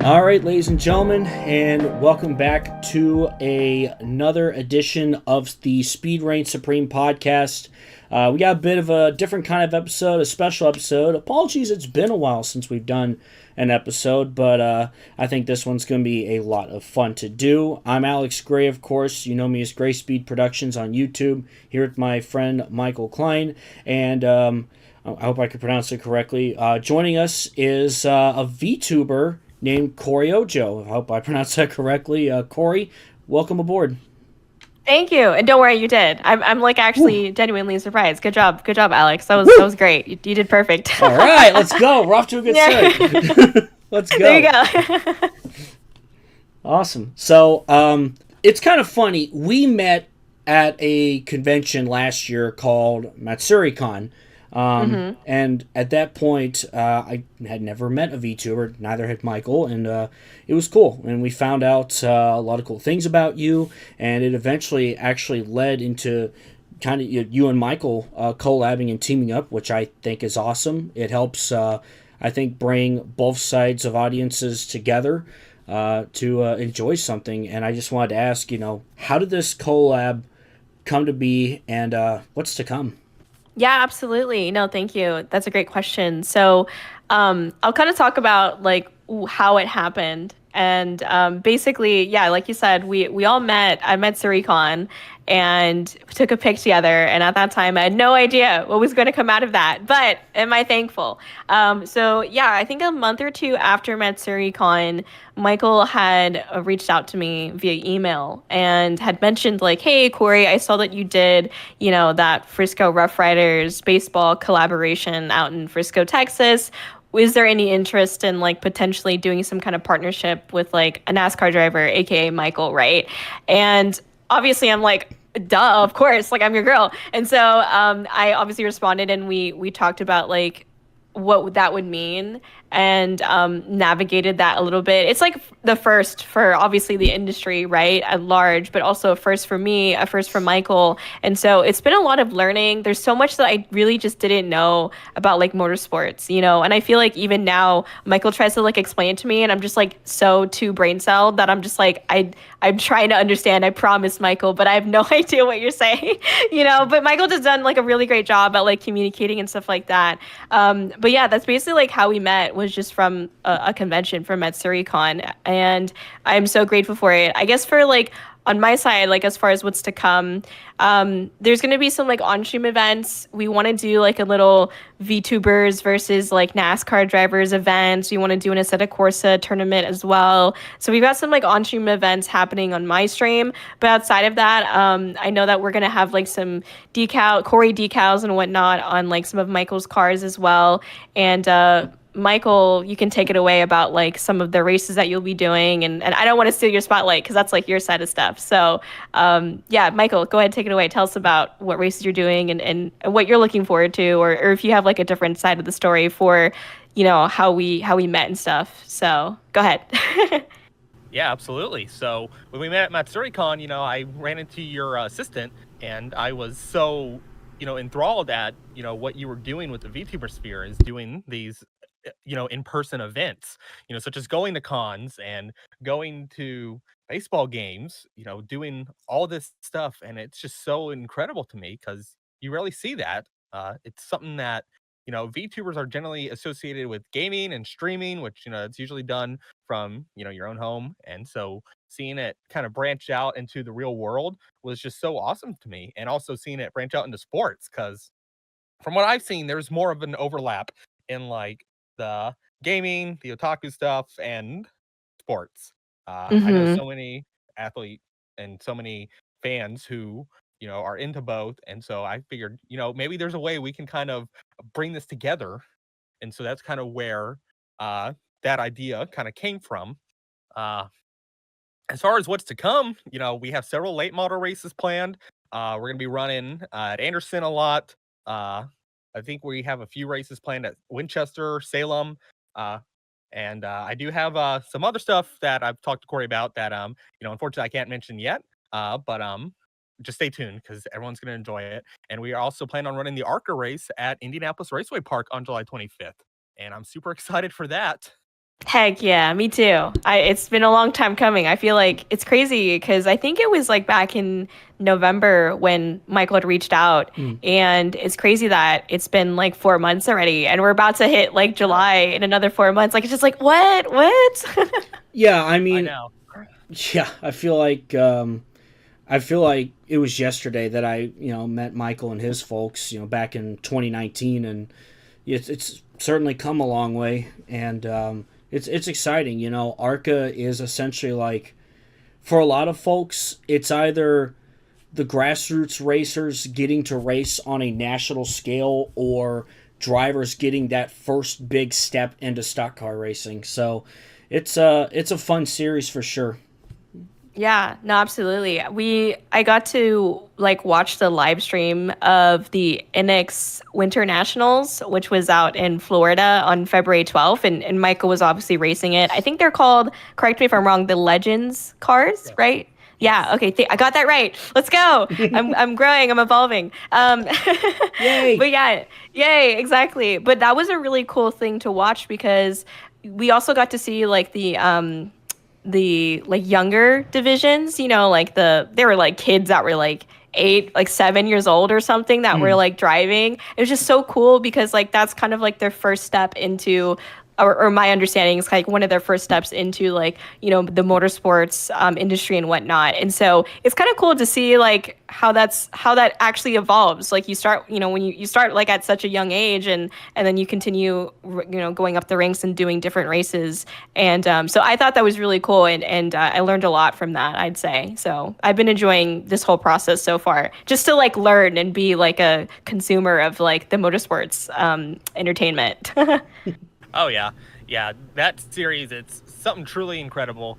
All right, ladies and gentlemen, and welcome back to another edition of the Speed Reign Supreme podcast. We got a bit of a different kind of episode, a special episode. Apologies, it's been a while since we've done an episode, but I think this one's going to be a lot of fun to do. I'm Alex Gray, of course. You know me as Gray Speed Productions on YouTube, here with my friend Michael Klein, and I hope I could pronounce it correctly. Joining us is a VTuber named Kori Oujo. I hope I pronounced that correctly. Kori, welcome aboard. Thank you, and don't worry, you did. I'm like actually Woo. genuinely surprised. Good job, Alex. That Woo. was great. You did perfect. All right, let's go. We're off to a good start. Let's go. There you go. Awesome. So, it's kind of funny. We met at a convention last year called MatsuriCon. And at that point, I had never met a VTuber, neither had Michael, and it was cool. And we found out a lot of cool things about you, and it eventually actually led into kind of you and Michael collabing and teaming up, which I think is awesome. It helps, I think, bring both sides of audiences together to enjoy something. And I just wanted to ask, how did this collab come to be, and what's to come? Yeah, absolutely. No, thank you. That's a great question. So, I'll kind of talk about like how it happened. And basically, yeah, like you said, we all met. I met Suricon and took a pic together. And at that time, I had no idea what was going to come out of that. But am I thankful? So yeah, I think a month or two after MatsuriCon, Michael had reached out to me via email and had mentioned like, "Hey, Kori, I saw that you did, that Frisco Rough Riders baseball collaboration out in Frisco, Texas. Is there any interest in like potentially doing some kind of partnership with like a NASCAR driver, aka Michael, right?" And obviously, I'm like, duh, of course, like I'm your girl. And so I obviously responded, and we talked about like what that would mean, and navigated that a little bit. It's like the first for obviously the industry, right, at large, but also a first for me, a first for Michael. And so it's been a lot of learning. There's so much that I really just didn't know about like motorsports, and I feel like even now Michael tries to like explain it to me, and I'm just like so too brain celled that I'm just like I'm trying to understand. I promise, Michael, but I have no idea what you're saying. But Michael just done like a really great job at like communicating and stuff like that. But yeah, that's basically like how we met, was just from a convention from MatsuriCon, and I'm so grateful for it. I guess for like on my side, like as far as what's to come, there's gonna be some like on-stream events. We want to do like a little VTubers versus like NASCAR drivers events. We want to do an Assetto Corsa tournament as well. So we've got some like on-stream events happening on my stream. But outside of that, I know that we're gonna have like some Kori decals and whatnot on like some of Michael's cars as well. And Michael, you can take it away about like some of the races that you'll be doing, and I don't want to steal your spotlight because that's like your side of stuff. So yeah, Michael, go ahead, take it away. Tell us about what races you're doing, and what you're looking forward to, or if you have like a different side of the story for how we met and stuff. So go ahead. Yeah, absolutely. So when we met at MatsuriCon, I ran into your assistant, and I was so, enthralled at, what you were doing with the VTuber sphere, is doing these, in-person events, such as going to cons and going to baseball games, doing all this stuff. And it's just so incredible to me because you rarely see that. It's something that, VTubers are generally associated with gaming and streaming, which, it's usually done from, your own home. And so seeing it kind of branch out into the real world was just so awesome to me. And also seeing it branch out into sports, because from what I've seen, there's more of an overlap in like the gaming, the otaku stuff, and sports. I know Mm-hmm. so many athletes and so many fans who, are into both. And so I figured, maybe there's a way we can kind of bring this together. And so that's kind of where that idea kind of came from. Uh, as far as what's to come, we have several late model races planned. We're going to be running at Anderson a lot. Uh, I think we have a few races planned at Winchester, Salem. Uh, and I do have some other stuff that I've talked to Kori about that, unfortunately I can't mention yet. But just stay tuned because everyone's going to enjoy it. And we are also planning on running the ARCA race at Indianapolis Raceway Park on July 25th. And I'm super excited for that. Heck yeah, me too. It's been a long time coming. I feel like it's crazy because I think it was like back in November when Michael had reached out, Mm. and it's crazy that it's been like 4 months already, and we're about to hit like July in another 4 months. Like it's just like what? Yeah, I I mean, know. yeah, I feel like it was yesterday that I, met Michael and his folks, back in 2019, and it's certainly come a long way, and it's exciting. ARCA is essentially like, for a lot of folks, it's either the grassroots racers getting to race on a national scale or drivers getting that first big step into stock car racing. So it's a fun series for sure. Yeah, no, absolutely. I got to like watch the live stream of the NX Winter Nationals, which was out in Florida on February 12th, and Michael was obviously racing it. I think they're called, correct me if I'm wrong, the Legends cars, Yes. right? Yeah, Yes. okay, I got that right. Let's go. I'm growing, I'm evolving. Yay! But yeah, yay, exactly. But that was a really cool thing to watch because we also got to see like the like younger divisions, like they were like kids that were like 8, like 7 years old or something that were Mm. like driving. It was just so cool because like that's kind of like their first step into, or my understanding is like one of their first steps into like, the motorsports industry and whatnot. And so it's kind of cool to see like how that actually evolves. Like you start, when you start like at such a young age, and then you continue, going up the ranks and doing different races. And so I thought that was really cool, and I learned a lot from that, I'd say. So I've been enjoying this whole process so far, just to like learn and be like a consumer of like the motorsports entertainment. Oh yeah, yeah. That series, it's something truly incredible.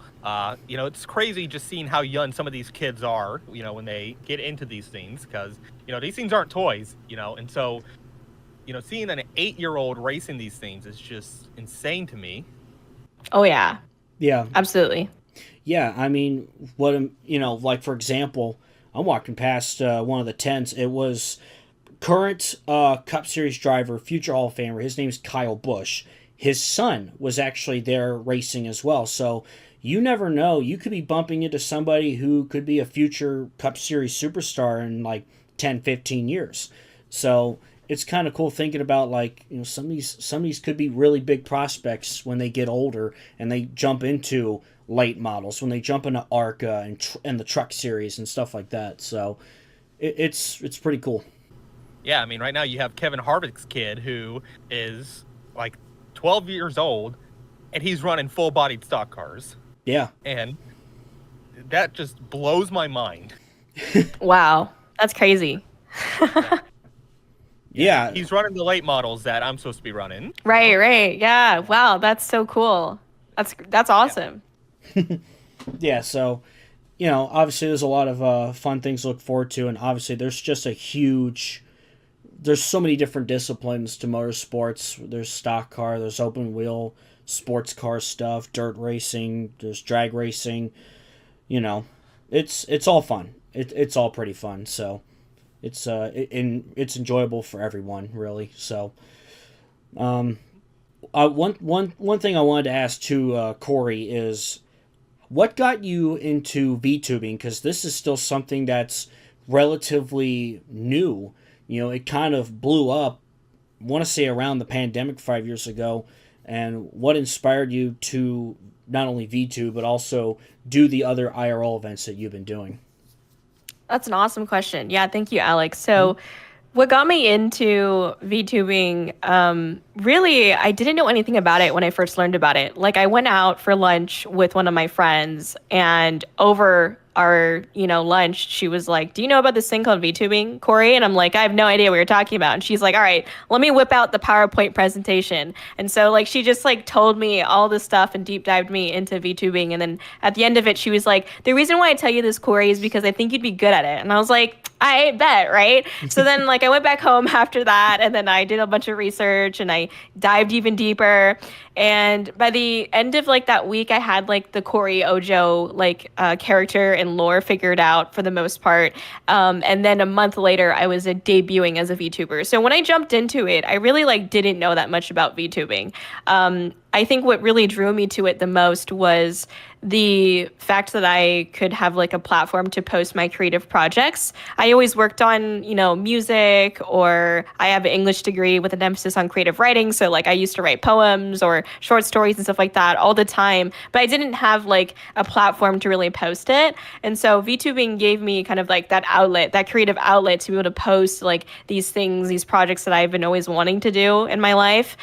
It's crazy just seeing how young some of these kids are. When they get into these things, because these things aren't toys. And so seeing an 8-year-old racing these things is just insane to me. Oh yeah, Yeah, absolutely. yeah. I mean, like for example, I'm walking past one of the tents. It was current Cup Series driver, future Hall of Famer. His name's Kyle Busch. His son was actually there racing as well. So you never know. You could be bumping into somebody who could be a future Cup Series superstar in like 10, 15 years. So it's kind of cool thinking about like, some of these could be really big prospects when they get older and they jump into late models, when they jump into ARCA and the truck series and stuff like that. So it's pretty cool. Yeah, I mean, right now you have Kevin Harvick's kid who is like 12 years old, and he's running full-bodied stock cars, Yeah. and that just blows my mind. Wow, that's crazy. Yeah. He's running the late models that I'm supposed to be running. Right, right. Yeah. Wow, that's so cool. That's awesome. Yeah, so obviously there's a lot of fun things to look forward to, and obviously there's so many different disciplines to motorsports. There's stock car, there's open wheel, sports car stuff, dirt racing, there's drag racing. It's all fun. It's all pretty fun. So it's enjoyable for everyone, really. So one thing I wanted to ask to Kori is, what got you into VTubing? Because this is still something that's relatively new. It kind of blew up, I want to say around the pandemic 5 years ago. And what inspired you to not only VTube, but also do the other IRL events that you've been doing? That's an awesome question. Yeah, thank you, Alex. So, what got me into VTubing, really, I didn't know anything about it when I first learned about it. Like, I went out for lunch with one of my friends, and over our, lunch, she was like, "Do you know about this thing called VTubing, Kori?" And I'm like, "I have no idea what you're talking about." And she's like, "All right, let me whip out the PowerPoint presentation." And so, like, she just like told me all this stuff and deep dived me into VTubing. And then at the end of it, she was like, "The reason why I tell you this, Kori, is because I think you'd be good at it." And I was like, I bet, right? So then, like, I went back home after that, and then I did a bunch of research, and I dived even deeper. And by the end of like that week, I had like the Kori Oujo like character and lore figured out for the most part. And then a month later, I was debuting as a VTuber. So when I jumped into it, I really like didn't know that much about VTubing. I think what really drew me to it the most was the fact that I could have like a platform to post my creative projects. I always worked on, music, or I have an English degree with an emphasis on creative writing. So like I used to write poems or short stories and stuff like that all the time, but I didn't have like a platform to really post it. And so VTubing gave me kind of like that outlet, that creative outlet to be able to post like these things, these projects that I've been always wanting to do in my life.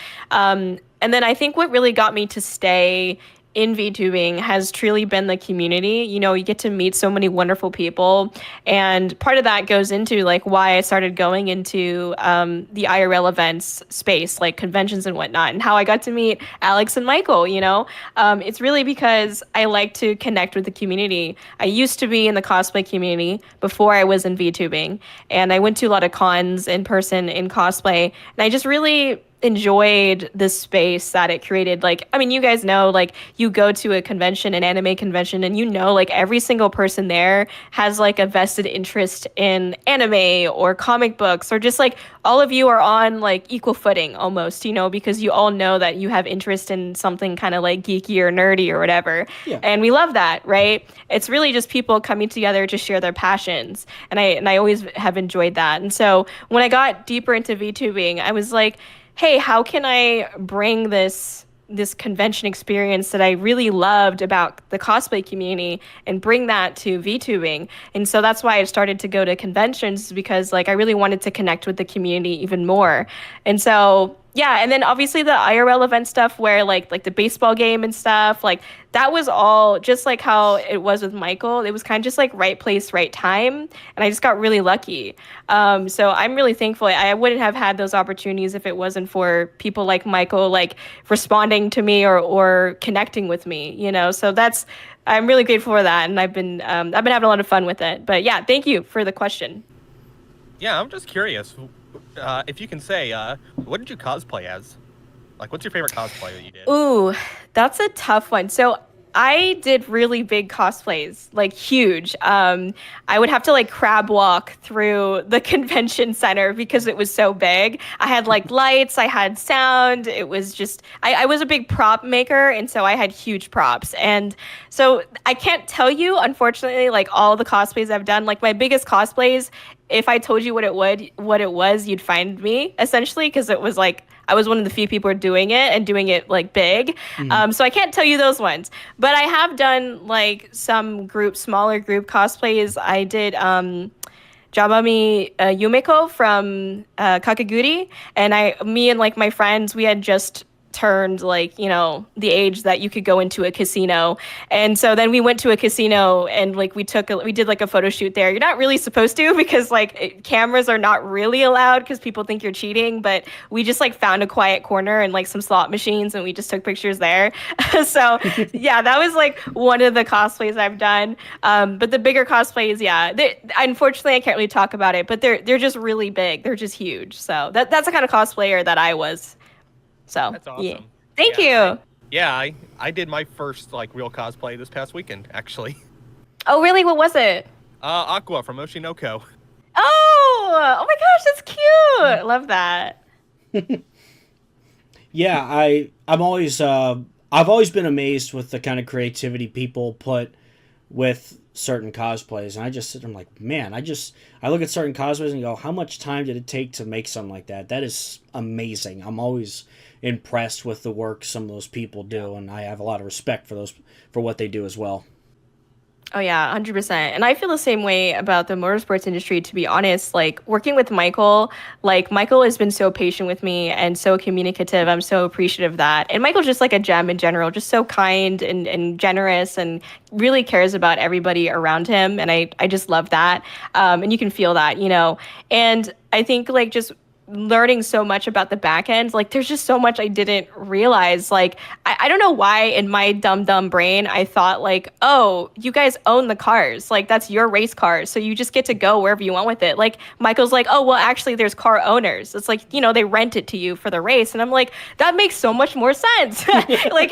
And then I think what really got me to stay in VTubing has truly been the community. You get to meet so many wonderful people. And part of that goes into like why I started going into the IRL events space, like conventions and whatnot, and how I got to meet Alex and Michael. It's really because I like to connect with the community. I used to be in the cosplay community before I was in VTubing, and I went to a lot of cons in person in cosplay, and I just really enjoyed the space that it created. Like, I mean, you guys know, like, you go to a convention, an anime convention, and like every single person there has like a vested interest in anime or comic books, or just like all of you are on like equal footing almost, because you all know that you have interest in something kind of like geeky or nerdy or whatever. Yeah. And we love that, right? It's really just people coming together to share their passions. And I always have enjoyed that. And so when I got deeper into VTubing, I was like, hey, how can I bring this convention experience that I really loved about the cosplay community and bring that to VTubing? And so that's why I started to go to conventions, because like I really wanted to connect with the community even more. And so yeah, and then obviously the IRL event stuff where like the baseball game and stuff, like that was all just like how it was with Michael. It was kind of just like right place, right time. And I just got really lucky. So I'm really thankful. I wouldn't have had those opportunities if it wasn't for people like Michael, like responding to me or connecting with me, So I'm really grateful for that. And I've been having a lot of fun with it. But yeah, thank you for the question. Yeah, I'm just curious. If you can say, what did you cosplay as? Like, what's your favorite cosplay that you did? Ooh, that's a tough one. So I did really big cosplays, like huge. I would have to like crab walk through the convention center because it was so big. I had like lights, I had sound. It was just, I was a big prop maker. And so I had huge props. And so I can't tell you, unfortunately, like all the cosplays I've done, like my biggest cosplays, if I told you what it was, you'd find me essentially, because it was like, I was one of the few people doing it and doing it like big. So I can't tell you those ones, but I have done like some smaller group cosplays. I did Jabami Yumeko from Kakeguri, and me and like my friends, we had just turned like the age that you could go into a casino, and so then we went to a casino and like we did like a photo shoot there. You're not really supposed to, because like cameras are not really allowed because people think you're cheating, but we just like found a quiet corner and like some slot machines and we just took pictures there. So yeah, that was like one of the cosplays I've done. But the bigger cosplays, yeah, unfortunately I can't really talk about it, but they're just really big, they're just huge. So that's the kind of cosplayer that I was. So that's awesome. Yeah. Thank you. I did my first like real cosplay this past weekend, actually. Oh, really? What was it? Aqua from Oshinoko. Oh my gosh, that's cute. Love that. Yeah, I've always been amazed with the kind of creativity people put with certain cosplays, and I just sit there and I'm like, man, I look at certain cosplays and go, how much time did it take to make something like that? That is amazing. I'm always impressed with the work some of those people do, and I have a lot of respect for what they do as well. Oh yeah, 100%. And I feel the same way about the motorsports industry, to be honest. Like working with Michael, like Michael has been so patient with me and so communicative. I'm so appreciative of that. And Michael's just like a gem in general, just so kind and generous and really cares about everybody around him. And I just love that. And you can feel that, and I think like just learning so much about the back end, like there's just so much I didn't realize. Like I don't know why in my dumb brain I thought like, oh, you guys own the cars, like that's your race cars, so you just get to go wherever you want with it. Like Michael's like, oh well, actually there's car owners, it's like they rent it to you for the race. And I'm like, that makes so much more sense. like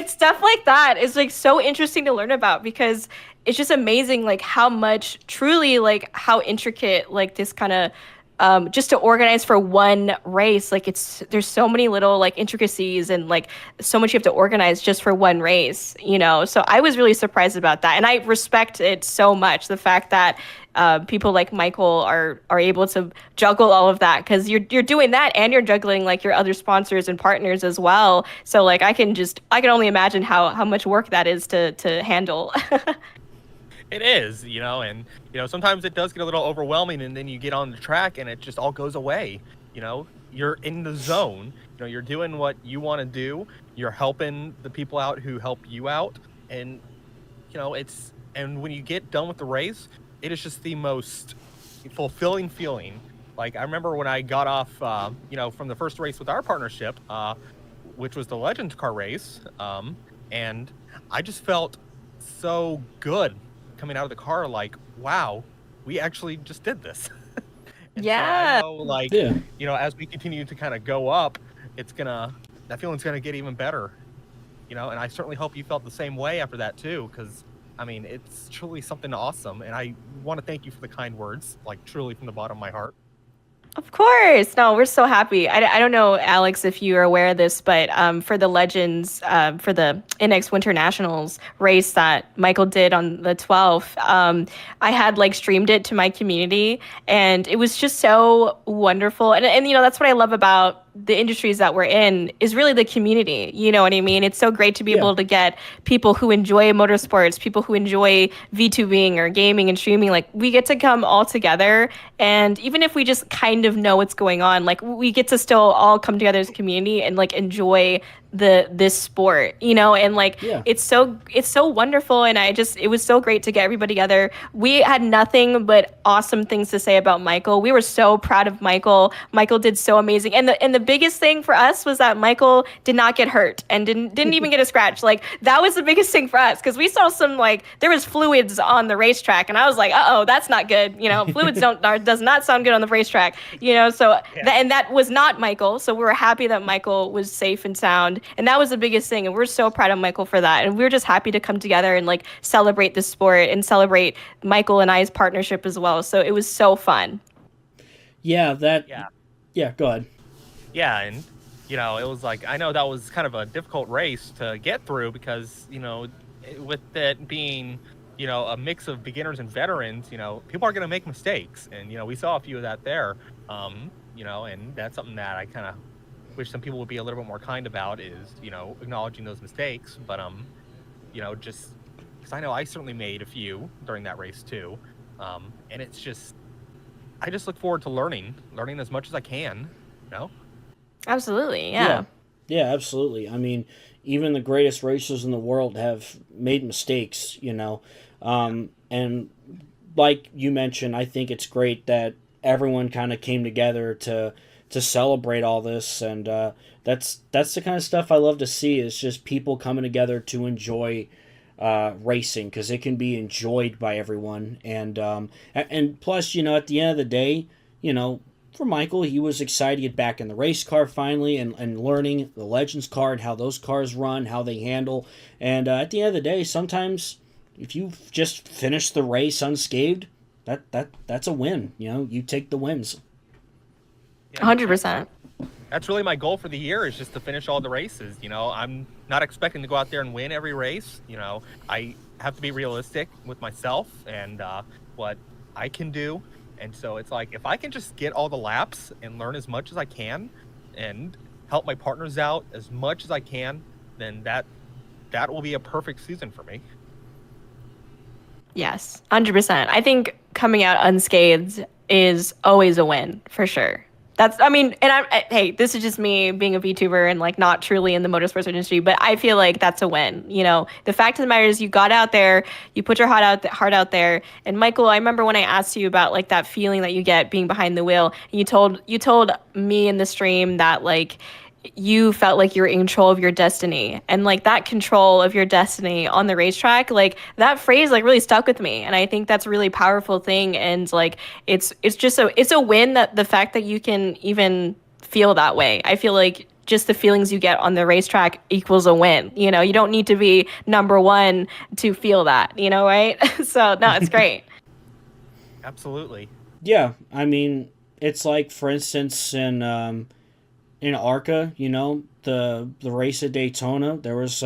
stuff like that is like so interesting to learn about, because it's just amazing like how much truly like how intricate like this kind of just to organize for one race, like there's so many little like intricacies and like so much you have to organize just for one race, you know. So I was really surprised about that, and I respect it so much. The fact that people like Michael are able to juggle all of that, because you're doing that and you're juggling like your other sponsors and partners as well. So like I can only imagine how much work that is to handle. It is, you know, and you know sometimes it does get a little overwhelming, and then you get on the track and it just all goes away. You know, you're in the zone. You know, you're doing what you want to do. You're helping the people out who help you out, and you know and when you get done with the race, it is just the most fulfilling feeling. Like I remember when I got off, you know, from the first race with our partnership, which was the Legends car race, and I just felt so good coming out of the car, like, wow, we actually just did this. Yeah. So I know, like, you know, as we continue to kind of go up, that feeling's gonna get even better, you know. And I certainly hope you felt the same way after that too, because I mean, it's truly something awesome. And I want to thank you for the kind words, like truly from the bottom of my heart. Of course. No, we're so happy. I don't know, Alex, if you are aware of this, but for the Legends, for the NX Winter Nationals race that Michael did on the 12th, I had like streamed it to my community, and it was just so wonderful. And you know, that's what I love about the industries that we're in, is really the community. You know what I mean? It's so great to be able to get people who enjoy motorsports, people who enjoy VTubing or gaming and streaming. Like we get to come all together, and even if we just kind of know what's going on, like we get to still all come together as a community and like enjoy this sport, you know. And like it's so wonderful, and it was so great to get everybody together. We had nothing but awesome things to say about Michael. We were so proud of Michael. Michael did so amazing, and the biggest thing for us was that Michael did not get hurt and didn't even get a scratch. Like that was the biggest thing for us, because we saw some, like, there was fluids on the racetrack, and I was like, uh-oh, that's not good, you know. Fluids does not sound good on the racetrack, you know. So and that was not Michael, so we were happy that Michael was safe and sound. And that was the biggest thing. And we're so proud of Michael for that. And we're just happy to come together and like celebrate the sport and celebrate Michael and I's partnership as well. So it was so fun. Yeah, go ahead. Yeah, and you know, it was like, I know that was kind of a difficult race to get through, because, you know, with it being, you know, a mix of beginners and veterans, you know, people are going to make mistakes. And, you know, we saw a few of that there, you know, and that's something that I kind of wish some people would be a little bit more kind about, is, you know, acknowledging those mistakes. But, you know, just because I know I certainly made a few during that race too. And it's just, I just look forward to learning as much as I can, you know? Absolutely. Yeah. Yeah, absolutely. I mean, even the greatest racers in the world have made mistakes, you know? And like you mentioned, I think it's great that everyone kind of came together to celebrate all this, and that's the kind of stuff I love to see, is just people coming together to enjoy racing, because it can be enjoyed by everyone. And plus, you know, at the end of the day, you know, for Michael, he was excited to get back in the race car finally, and learning the Legends car and how those cars run, how they handle. And at the end of the day, sometimes if you just finish the race unscathed, that's a win. You know, you take the wins. 100%. That's really my goal for the year, is just to finish all the races. You know, I'm not expecting to go out there and win every race. You know, I have to be realistic with myself and what I can do. And so it's like, if I can just get all the laps and learn as much as I can and help my partners out as much as I can, then that will be a perfect season for me. Yes, 100%. I think coming out unscathed is always a win, for sure. Hey, this is just me being a VTuber and like not truly in the motorsports industry, but I feel like that's a win. You know, the fact of the matter is, you got out there, you put your heart out there. And Michael, I remember when I asked you about like that feeling that you get being behind the wheel, and you told me in the stream that like you felt like you were in control of your destiny, and like that control of your destiny on the racetrack, like that phrase like really stuck with me. And I think that's a really powerful thing. And like it's a win, that the fact that you can even feel that way. I feel like just the feelings you get on the racetrack equals a win. You know, you don't need to be number one to feel that, you know, right? So no, it's great. Absolutely. Yeah, I mean, it's like, for instance, in ARCA, you know, the race at Daytona, there was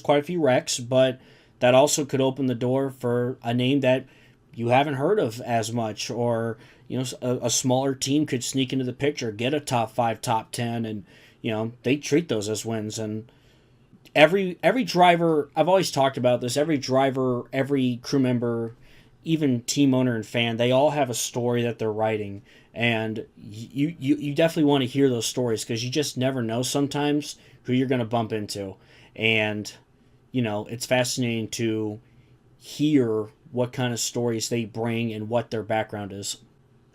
quite a few wrecks, but that also could open the door for a name that you haven't heard of as much, or you know, a smaller team could sneak into the picture, get a top 5, top 10, and you know they treat those as wins. And every driver, I've always talked about this, every driver, every crew member, even team owner and fan, they all have a story that they're writing, and you definitely want to hear those stories, because you just never know sometimes who you're going to bump into. And you know, it's fascinating to hear what kind of stories they bring and what their background is.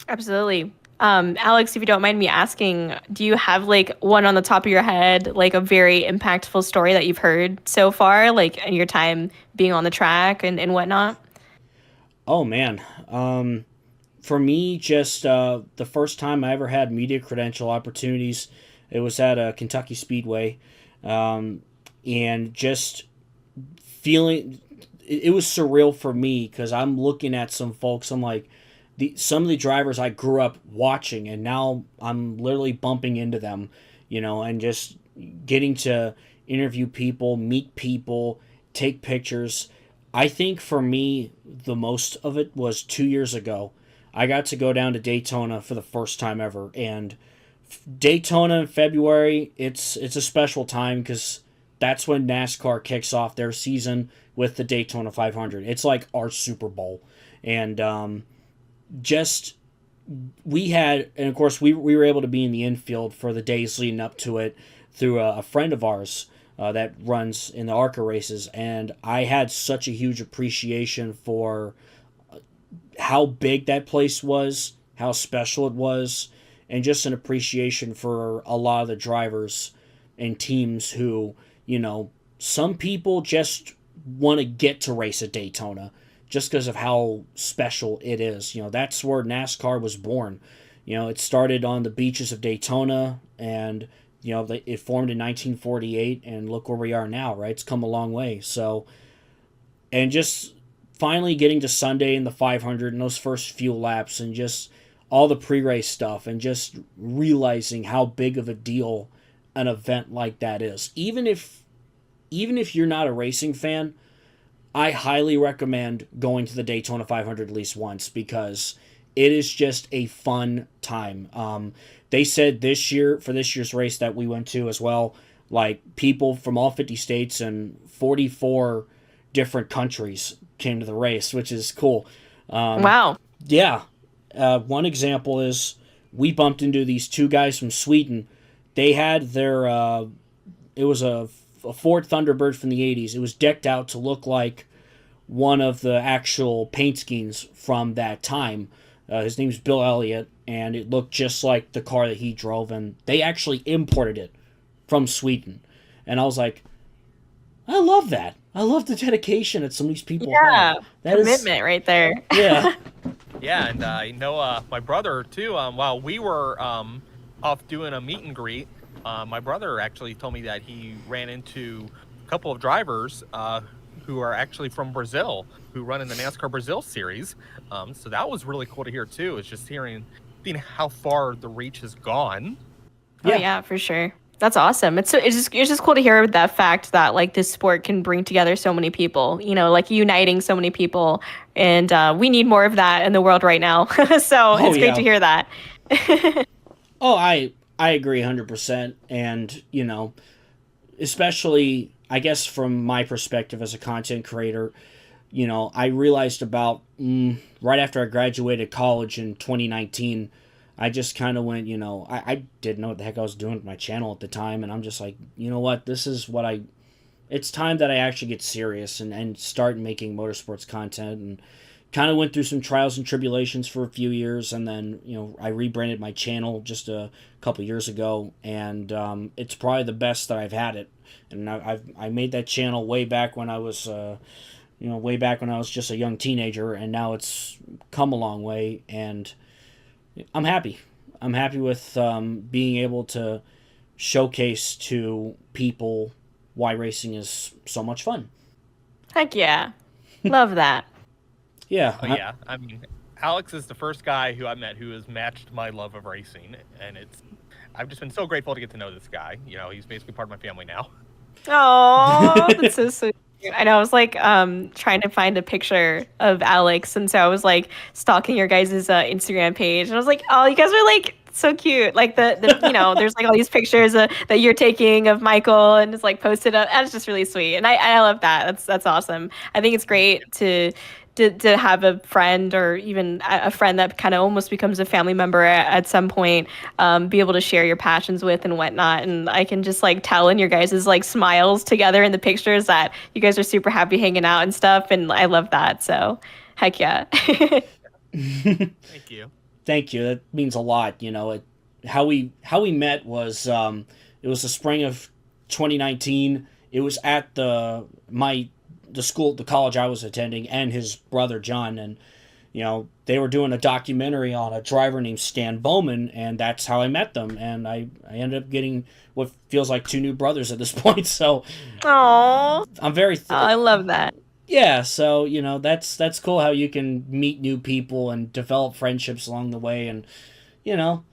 Absolutely. Alex, if you don't mind me asking, do you have like one on the top of your head, like a very impactful story that you've heard so far, like in your time being on the track and whatnot? Oh man, for me, just the first time I ever had media credential opportunities, it was at a Kentucky Speedway, um, and just feeling it was surreal for me, because I'm looking at some folks. I'm like, some of the drivers I grew up watching, and now I'm literally bumping into them, you know, and just getting to interview people, meet people, take pictures. I think for me, the most of it was 2 years ago. I got to go down to Daytona for the first time ever, and Daytona in February, it's a special time, because that's when NASCAR kicks off their season with the Daytona 500. It's like our Super Bowl, and just we had, and of course we were able to be in the infield for the days leading up to it through a friend of ours that runs in the ARCA races, and I had such a huge appreciation for how big that place was, how special it was, and just an appreciation for a lot of the drivers and teams who, you know, some people just want to get to race at Daytona just because of how special it is. You know, that's where NASCAR was born. You know, it started on the beaches of Daytona, and you know it formed in 1948, and look where we are now, right? It's come a long way. So, and just finally getting to Sunday in the 500 and those first few laps, and just all the pre-race stuff, and just realizing how big of a deal an event like that is. Even if you're not a racing fan, I highly recommend going to the Daytona 500 at least once, because it is just a fun time. They said this year, for this year's race that we went to as well, like people from all 50 states and 44 different countries came to the race, which is cool. Wow. Yeah. One example is we bumped into these two guys from Sweden. They had their, it was a Ford Thunderbird from the 80s. It was decked out to look like one of the actual paint schemes from that time. His name's Bill Elliott, and it looked just like the car that he drove, and they actually imported it from Sweden. And I was like, I love that. I love the dedication that some of these people Yeah. have. That Commitment right there. Yeah. Yeah, and I know my brother too. While we were off doing a meet and greet, my brother actually told me that he ran into a couple of drivers who are actually from Brazil, who run in the NASCAR Brazil series. So that was really cool to hear too. It's just seeing how far the reach has gone. Oh yeah, for sure. That's awesome. It's just cool to hear that fact that like this sport can bring together so many people, you know, like uniting so many people, and we need more of that in the world right now. So it's great to hear that. Oh, I agree 100%, and you know, especially I guess from my perspective as a content creator, you know, I realized about right after I graduated college in 2019, I just kind of went, you know, I didn't know what the heck I was doing with my channel at the time, and I'm just like, you know what, this is what it's time that I actually get serious and start making motorsports content, and kind of went through some trials and tribulations for a few years, and then, you know, I rebranded my channel just a couple years ago, and it's probably the best that I've had it. And I made that channel way back when I was, way back when I was just a young teenager, and now it's come a long way, and I'm happy. I'm happy with being able to showcase to people why racing is so much fun. Heck yeah. Love that. Yeah. Yeah, I mean, Alex is the first guy who I met who has matched my love of racing, and I've just been so grateful to get to know this guy. You know, he's basically part of my family now. Oh, that's so sweet. I know I was like trying to find a picture of Alex, and so I was like stalking your guys' Instagram page, and I was like, oh, you guys are like so cute. Like the you know, there's like all these pictures that you're taking of Michael, and it's like posted up. That's just really sweet, and I love that. That's awesome. I think it's great to have a friend or even a friend that kind of almost becomes a family member at some point, be able to share your passions with and whatnot. And I can just like tell in your guys' like smiles together in the pictures that you guys are super happy hanging out and stuff. And I love that. So heck yeah. Thank you. Thank you. That means a lot. You know, how we met was it was the spring of 2019. It was at the college I was attending, and his brother John, and you know, they were doing a documentary on a driver named Stan Bowman, and that's how I met them, and I ended up getting what feels like two new brothers at this point. So, Aww. I'm very. I love that. Yeah, so you know that's cool how you can meet new people and develop friendships along the way, and you know,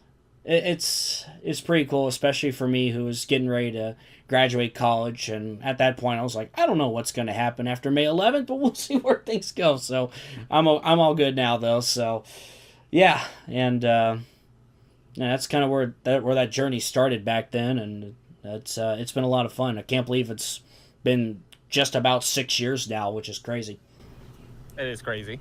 it's pretty cool, especially for me who was getting ready to graduate college, and at that point I was like, I don't know what's going to happen after May 11th, but we'll see where things go. So I'm all good now though. So yeah, and that's kind of where that journey started back then, and it's been a lot of fun. I can't believe it's been just about 6 years now, which is crazy. It is crazy.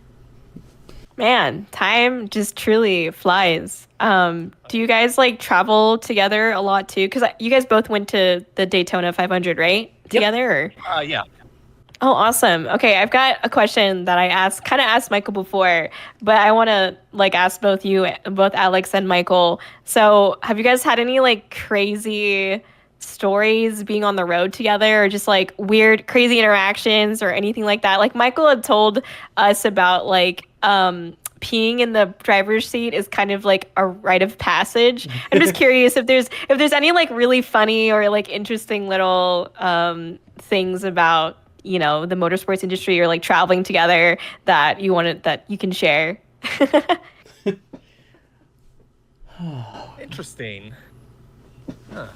Man, time just truly flies. Do you guys like travel together a lot too? Because you guys both went to the Daytona 500, right? Together? Or? Yeah. Oh, awesome. Okay, I've got a question that I kind of asked Michael before, but I want to like ask both Alex and Michael. So, have you guys had any like crazy stories being on the road together, or just like weird, crazy interactions or anything like that? Like Michael had told us about like peeing in the driver's seat is kind of like a rite of passage. I'm just curious if there's any like really funny or like interesting little things about, you know, the motorsports industry or like traveling together that you can share. Interesting. Huh.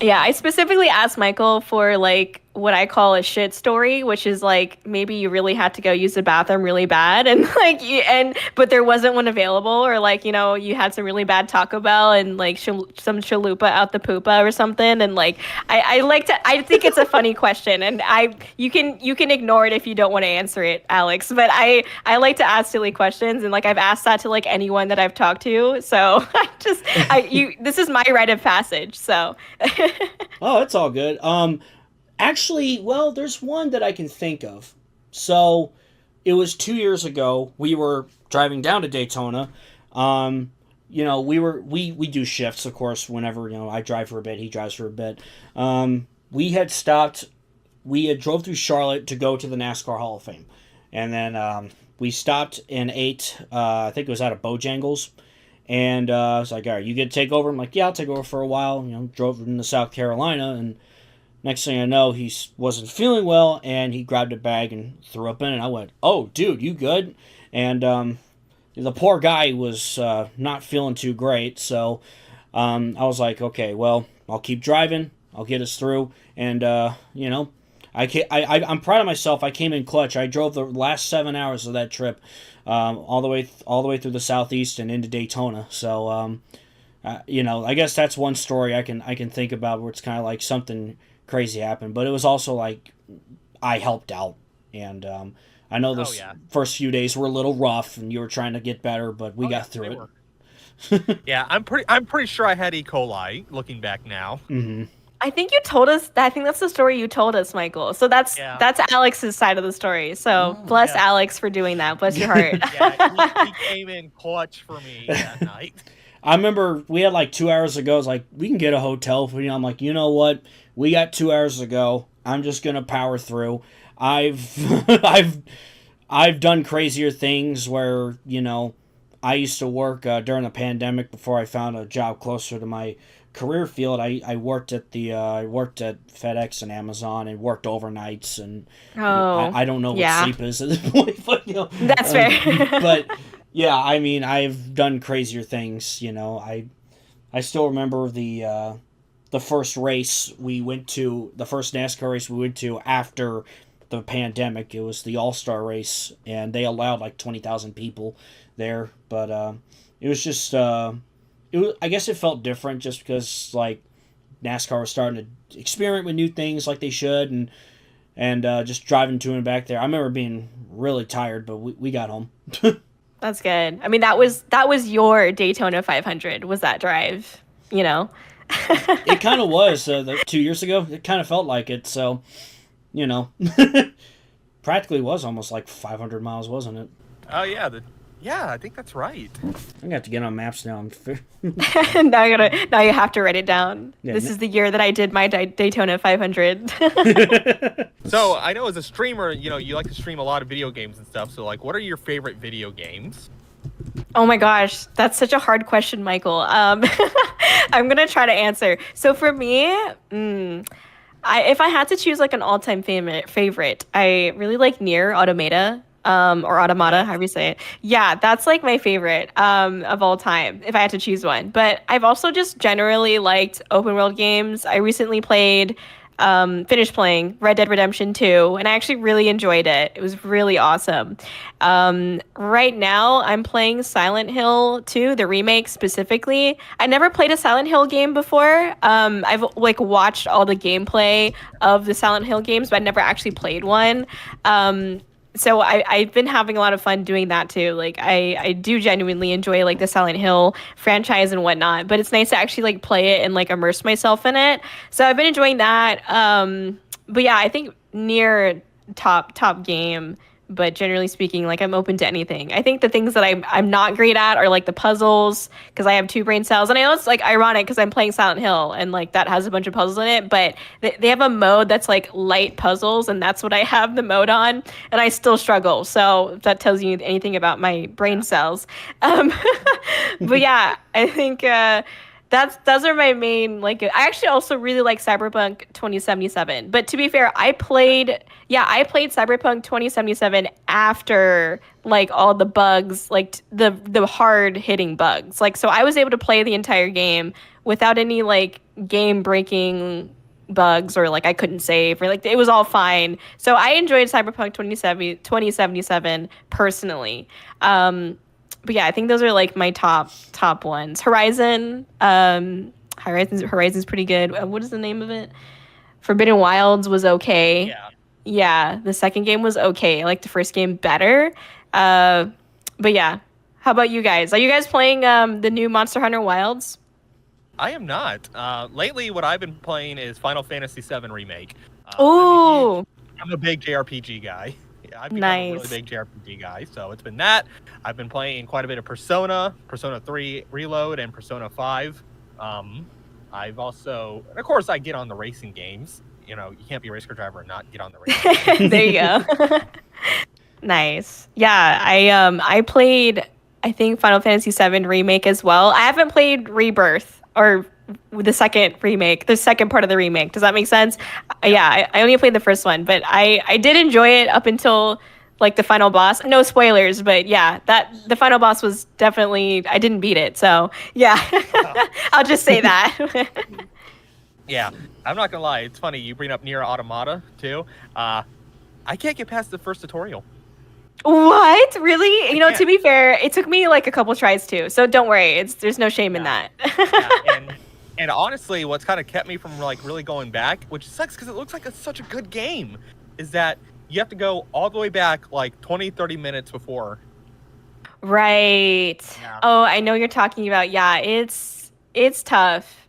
Yeah, I specifically asked Michael for like what I call a shit story, which is like maybe you really had to go use the bathroom really bad, and like but there wasn't one available, or like, you know, you had some really bad Taco Bell and like some chalupa out the poopa or something, and like I think it's a funny question, and you can ignore it if you don't want to answer it, Alex, but I like to ask silly questions, and like I've asked that to like anyone that I've talked to, so this is my rite of passage, so. Oh, it's all good. Actually, well, there's one that I can think of. So, it was 2 years ago. We were driving down to Daytona. You know, we do shifts, of course. Whenever, you know, I drive for a bit, he drives for a bit. We had drove through Charlotte to go to the NASCAR Hall of Fame, and then we stopped and ate. I think it was out of Bojangles. And I was like, all right, you get to take over? I'm like, yeah, I'll take over for a while. You know, drove into South Carolina, and next thing I know, he wasn't feeling well, and he grabbed a bag and threw up in it. And I went, oh, dude, you good? And the poor guy was not feeling too great, so I was like, okay, well, I'll keep driving. I'll get us through. And, you know, I'm proud of myself. I came in clutch. I drove the last 7 hours of that trip. All the way through the Southeast and into Daytona. So, you know, I guess that's one story I can think about where it's kind of like something crazy happened. But it was also like I helped out, and I know those first few days were a little rough, and you were trying to get better, but we got through it. Yeah, I'm pretty sure I had E. coli. Looking back now. Mm-hmm. I think you told us. I think that's the story you told us, Michael. So that's Alex's side of the story. So bless Alex for doing that. Bless your heart. Yeah, he came in clutch for me that night. I remember we had like 2 hours to go. It's like, we can get a hotel for you. I'm like, you know what? We got 2 hours to go. I'm just gonna power through. I've done crazier things where, you know, I used to work during the pandemic before I found a job closer to my career field. I worked at FedEx and Amazon and worked overnights, and I don't know what sleep is at this point, but you know, that's fair. But Yeah, I mean, I've done crazier things. I still remember the first race we went to, the first NASCAR race we went to after the pandemic. It was the All Star race, and they allowed like 20,000 people there. But it was just, I guess it felt different just because like NASCAR was starting to experiment with new things like they should, and just driving to and back there. I remember being really tired, but we got home. That's good. I mean, that was your Daytona 500. Was that drive? You know. It kind of was 2 years ago. It kind of felt like it. So, you know, practically was almost like 500 miles, wasn't it? Oh yeah, yeah, I think that's right. I'm gonna have to get on maps now. Now you have to write it down. Yeah, This is the year that I did my Daytona 500. So I know as a streamer, you like to stream a lot of video games and stuff. So like, what are your favorite video games? Oh my gosh, that's such a hard question, Michael. I'm gonna try to answer. So for me, if I had to choose like an all-time favorite, I really like Nier Automata, or Automata, however you say it. Yeah, that's like my favorite of all time, if I had to choose one. But I've also just generally liked open world games. I recently finished playing Red Dead Redemption 2, and I actually really enjoyed it. It was really awesome. Right now, I'm playing Silent Hill 2, the remake specifically. I never played a Silent Hill game before. I've like watched all the gameplay of the Silent Hill games, but I never actually played one. So I've been having a lot of fun doing that too. Like I do genuinely enjoy like the Silent Hill franchise and whatnot, but it's nice to actually like play it and like immerse myself in it. So I've been enjoying that. But yeah, I think near top game. But generally speaking, like I'm open to anything. I think the things that I'm not great at are like the puzzles, because I have two brain cells, and I know it's like ironic because I'm playing Silent Hill and like that has a bunch of puzzles in it. But they have a mode that's like light puzzles, and that's what I have the mode on, and I still struggle. So if that tells you anything about my brain cells, but yeah, I think. Those are my main, like, I actually also really like Cyberpunk 2077. But to be fair, I played Cyberpunk 2077 after like all the bugs, like the hard hitting bugs. Like, so I was able to play the entire game without any like game breaking bugs, or like I couldn't save, or like it was all fine. So I enjoyed Cyberpunk 2077 personally. But yeah, I think those are like my top ones. Horizon's pretty good. What is the name of it? Forbidden Wilds was okay. Yeah. Yeah, the second game was okay. I like the first game better. But yeah, how about you guys? Are you guys playing the new Monster Hunter Wilds? I am not. Lately, what I've been playing is Final Fantasy VII Remake. Ooh. I'm a big JRPG guy. I've become Nice. a really big JRPG guy, so it's been that. I've been playing quite a bit of Persona 3 Reload, and Persona 5. I've also, and of course, I get on the racing games. You can't be a race car driver and not get on the racing. There you go. Nice. Yeah, I played, I think, Final Fantasy VII Remake as well. I haven't played Rebirth, or the second remake, the second part of the remake. Does that make sense? Yeah, I only played the first one, but I did enjoy it up until like the final boss. No spoilers, but yeah, the final boss was definitely, I didn't beat it. So yeah, I'll just say that. Yeah, I'm not gonna lie. It's funny you bring up Nier Automata too. I can't get past the first tutorial. What? Really? To be fair, it took me like a couple tries too. So don't worry. There's no shame in that. Yeah, and honestly, what's kind of kept me from like really going back, which sucks because it looks like it's such a good game, is that you have to go all the way back like 20-30 minutes before. Right. Yeah. Oh, I know you're talking about. Yeah, it's tough.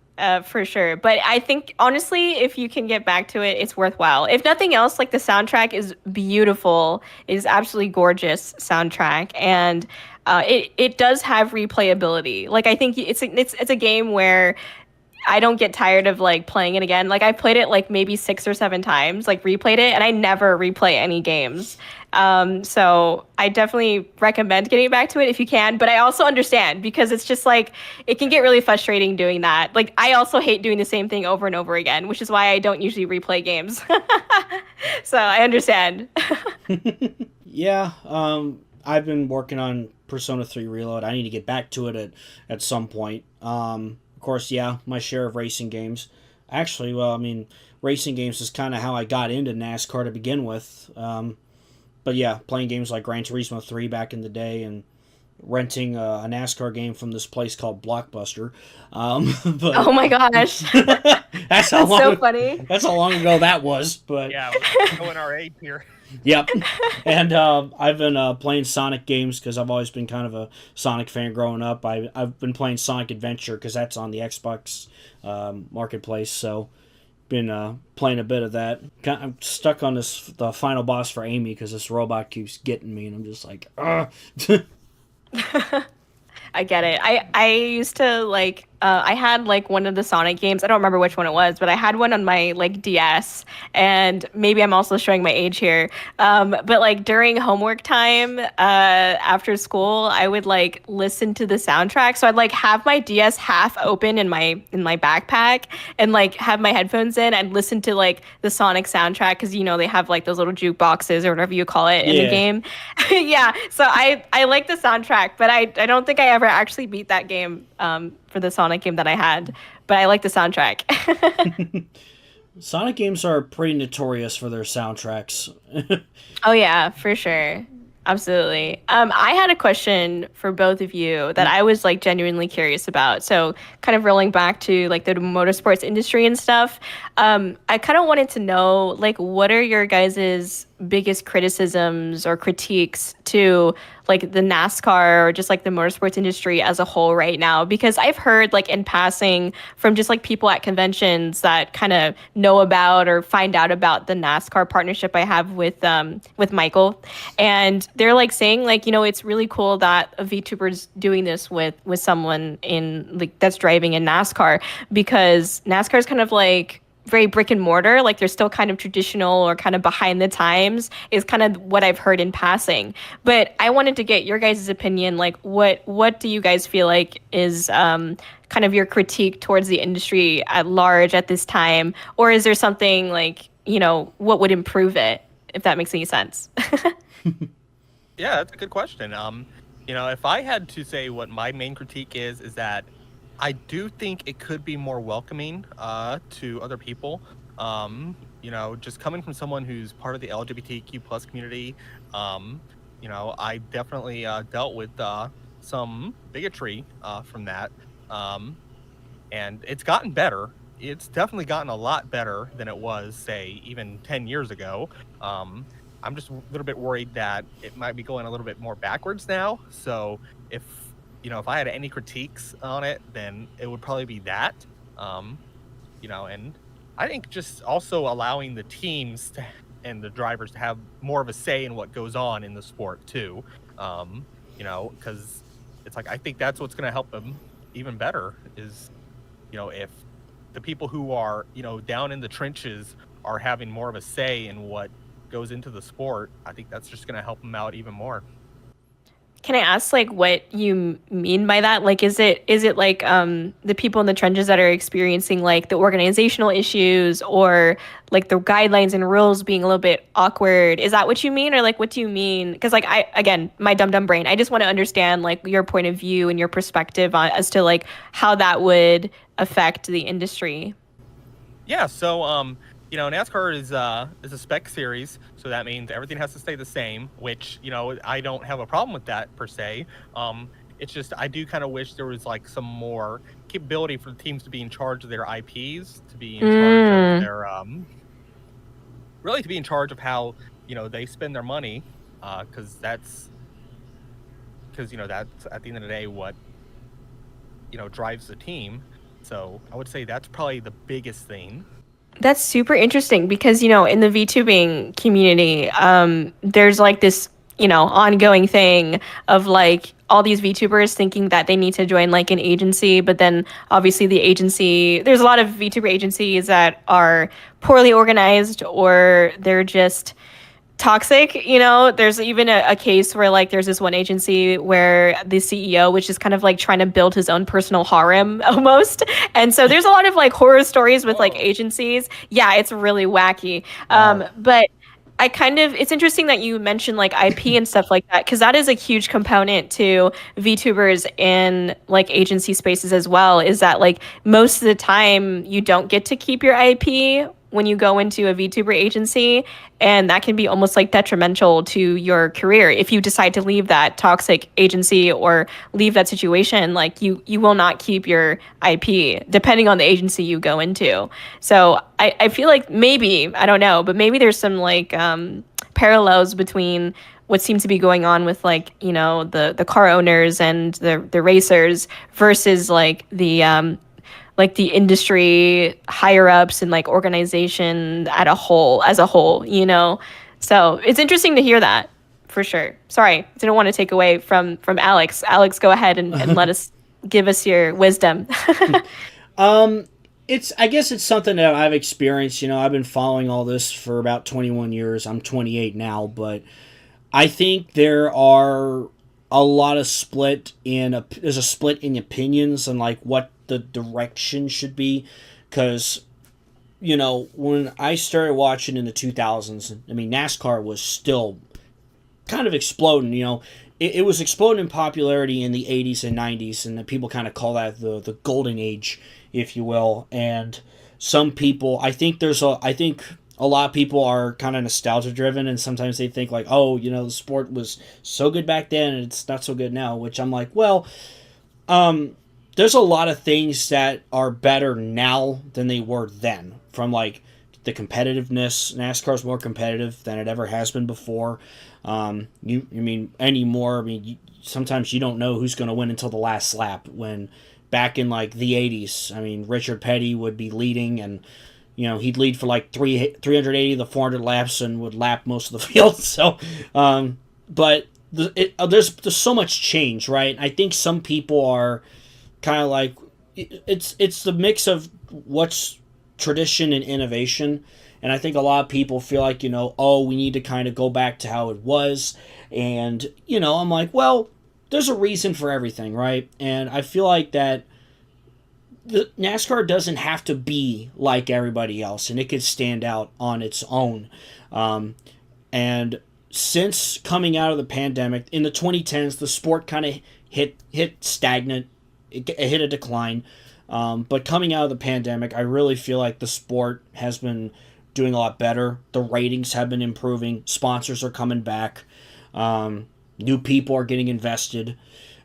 For sure. But I think, honestly, if you can get back to it, it's worthwhile. If nothing else, like the soundtrack is beautiful. It is absolutely gorgeous soundtrack. And it does have replayability. Like, I think it's a game where I don't get tired of like playing it again. Like I played it like maybe 6 or 7 times, like replayed it, and I never replay any games. So I definitely recommend getting back to it if you can, but I also understand because it's just like, it can get really frustrating doing that. Like I also hate doing the same thing over and over again, which is why I don't usually replay games. So I understand. Yeah. I've been working on Persona 3 Reload. I need to get back to it at some point. Of course, yeah, my share of racing games. Actually, well, I mean, racing games is kind of how I got into NASCAR to begin with. But yeah, playing games like Gran Turismo 3 back in the day and renting a NASCAR game from this place called Blockbuster. But Oh my gosh. that's how That's long. so funny. That's how long ago that was. But Yeah, we're showing our age here. yep. And I've been playing Sonic games because I've always been kind of a Sonic fan growing up. I've been playing Sonic Adventure because that's on the Xbox Marketplace. So been playing a bit of that. I'm stuck on the final boss for Amy because this robot keeps getting me, and I'm just like, ugh. I get it. I used to like I had like one of the Sonic games. I don't remember which one it was, but I had one on my like DS. And maybe I'm also showing my age here. But like during homework time, after school, I would like listen to the soundtrack. So I'd like have my DS half open in my backpack and like have my headphones in and listen to like the Sonic soundtrack because you know they have like those little jukeboxes or whatever you call it in the game. Yeah. So I like the soundtrack, but I don't think I ever actually beat that game for the Sonic game that I had, but I like the soundtrack. Sonic games are pretty notorious for their soundtracks. Oh yeah, for sure. Absolutely. I had a question for both of you that I was like genuinely curious about. So kind of rolling back to like the motorsports industry and stuff. I kind of wanted to know like what are your guys's biggest criticisms or critiques to like the NASCAR or just like the motorsports industry as a whole right now? Because I've heard like in passing from just like people at conventions that kind of know about or find out about the NASCAR partnership I have with Michael, and they're like saying like, you know, it's really cool that a VTuber's doing this with someone in like that's driving in NASCAR, because NASCAR is kind of like very brick and mortar, like they're still kind of traditional or kind of behind the times is kind of what I've heard in passing. But I wanted to get your guys' opinion, like what do you guys feel like is kind of your critique towards the industry at large at this time? Or is there something like, you know, what would improve it, if that makes any sense? Yeah, that's a good question. You know, if I had to say what my main critique is that I do think it could be more welcoming to other people. You know, just coming from someone who's part of the LGBTQ plus community, you know, I definitely dealt with some bigotry from that. And it's gotten better. It's definitely gotten a lot better than it was, say, even 10 years ago. I'm just a little bit worried that it might be going a little bit more backwards now. So if I had any critiques on it, then it would probably be that. You know, and I think just also allowing the teams and the drivers to have more of a say in what goes on in the sport too. You know, because it's like I think that's what's going to help them even better is, you know, if the people who are, you know, down in the trenches are having more of a say in what goes into the sport, I think that's just going to help them out even more. Can I ask like what you mean by that? Like, is it like the people in the trenches that are experiencing like the organizational issues or like the guidelines and rules being a little bit awkward? Is that what you mean? Or like, what do you mean? Because like again, my dumb brain, I just want to understand like your point of view and your perspective on as to like how that would affect the industry. Yeah. So, you know, NASCAR is a spec series, so that means everything has to stay the same, which, you know, I don't have a problem with that per se. It's just I do kind of wish there was like some more capability for the teams to be in charge of their IPs, to be in charge of their really to be in charge of how, you know, they spend their money, because you know that's at the end of the day what, you know, drives the team. So I would say that's probably the biggest thing. That's super interesting because, you know, in the VTubing community, there's like this, you know, ongoing thing of like all these VTubers thinking that they need to join like an agency, but then obviously there's a lot of VTuber agencies that are poorly organized or they're just toxic. You know, there's even a case where like there's this one agency where the CEO was just kind of like trying to build his own personal harem almost, and so there's a lot of like horror stories with like agencies. Yeah, it's really wacky. But it's interesting that you mentioned like IP and stuff like that, because that is a huge component to VTubers in like agency spaces as well, is that like most of the time you don't get to keep your IP when you go into a VTuber agency, and that can be almost like detrimental to your career if you decide to leave that toxic agency or leave that situation. Like you will not keep your IP depending on the agency you go into. So I feel like maybe, I don't know, but maybe there's some like parallels between what seems to be going on with like, you know, the car owners and the racers versus like the industry higher ups and like organization as a whole, you know. So it's interesting to hear that, for sure. Sorry, didn't want to take away from Alex. Alex, go ahead and let us give us your wisdom. I guess it's something that I've experienced. You know, I've been following all this for about 21 years. I'm 28 now, but I think there are a lot of there's a split in opinions on like what the direction should be, because you know, when I started watching in the 2000s, I mean, NASCAR was still kind of exploding. You know, it was exploding in popularity in the 80s and 90s, and people kind of call that the golden age, if you will. And some people, I think a lot of people are kind of nostalgia driven, and sometimes they think like, oh, you know, the sport was so good back then and it's not so good now, which I'm like, well, there's a lot of things that are better now than they were then. From like the competitiveness, NASCAR's more competitive than it ever has been before. Sometimes you don't know who's going to win until the last lap. When back in like the 80s, I mean, Richard Petty would be leading, and you know, he'd lead for like 380 to 400 laps and would lap most of the field. So, but there's so much change, right? I think some people are kind of like, it's the mix of what's tradition and innovation. And I think a lot of people feel like, you know, oh, we need to kind of go back to how it was. And, you know, I'm like, well, there's a reason for everything, right? And I feel like that the NASCAR doesn't have to be like everybody else, and it could stand out on its own. And since coming out of the pandemic, in the 2010s, the sport kind of hit stagnant. It hit a decline. But coming out of the pandemic, I really feel like the sport has been doing a lot better. The ratings have been improving. Sponsors are coming back. New people are getting invested.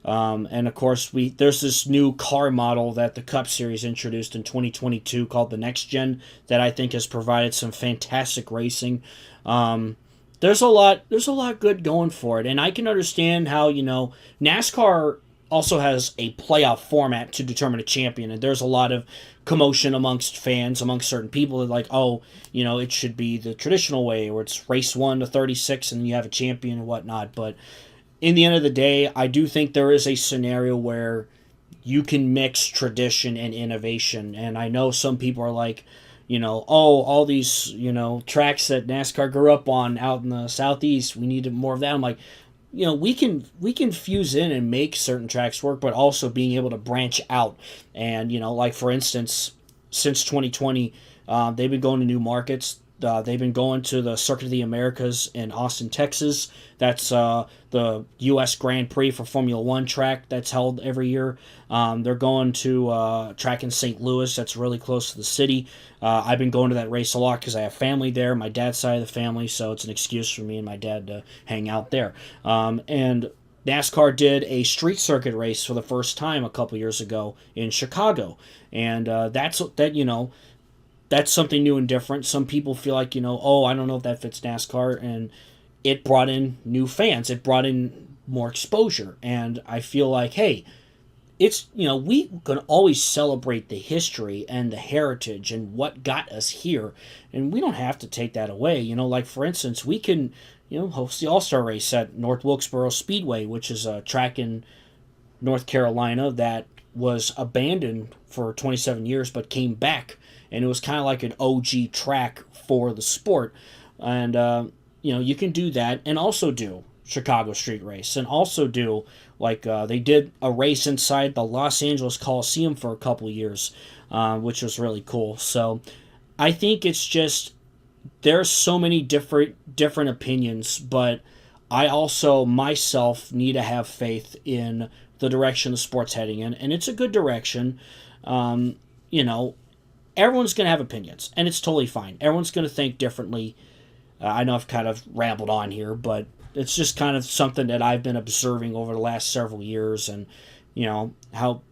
And of course, there's this new car model that the Cup Series introduced in 2022 called the Next Gen that I think has provided some fantastic racing. There's a lot good going for it, and I can understand how, you know, NASCAR also has a playoff format to determine a champion, and there's a lot of commotion amongst fans, amongst certain people that like, oh, you know, it should be the traditional way where it's race 1 to 36 and you have a champion and whatnot. But in the end of the day, I do think there is a scenario where you can mix tradition and innovation. And I know some people are like, you know, oh, all these, you know, tracks that NASCAR grew up on out in the Southeast, we need more of that. I'm like, you know, we can fuse in and make certain tracks work, but also being able to branch out. And, you know, like for instance, since 2020, they've been going to new markets. They've been going to the Circuit of the Americas in Austin, Texas. That's the U.S. Grand Prix for Formula One track that's held every year. They're going to a track in St. Louis that's really close to the city. I've been going to that race a lot because I have family there, my dad's side of the family, so it's an excuse for me and my dad to hang out there. And NASCAR did a street circuit race for the first time a couple years ago in Chicago, and that's something new and different. Some people feel like, you know, oh, I don't know if that fits NASCAR, and it brought in new fans. It brought in more exposure, and I feel like, hey, it's, you know, we can always celebrate the history and the heritage and what got us here, and we don't have to take that away. You know, like for instance, we can, you know, host the All-Star race at North Wilkesboro Speedway, which is a track in North Carolina that was abandoned for 27 years but came back, and it was kind of like an OG track for the sport. And you know, you can do that and also do Chicago Street Race, and also do like they did a race inside the Los Angeles Coliseum for a couple years, which was really cool. So I think it's just there's so many different opinions, but I also myself need to have faith in the direction the sport's heading in, and it's a good direction. You know, everyone's going to have opinions, and it's totally fine. Everyone's going to think differently. I know I've kind of rambled on here, but it's just kind of something that I've been observing over the last several years, and how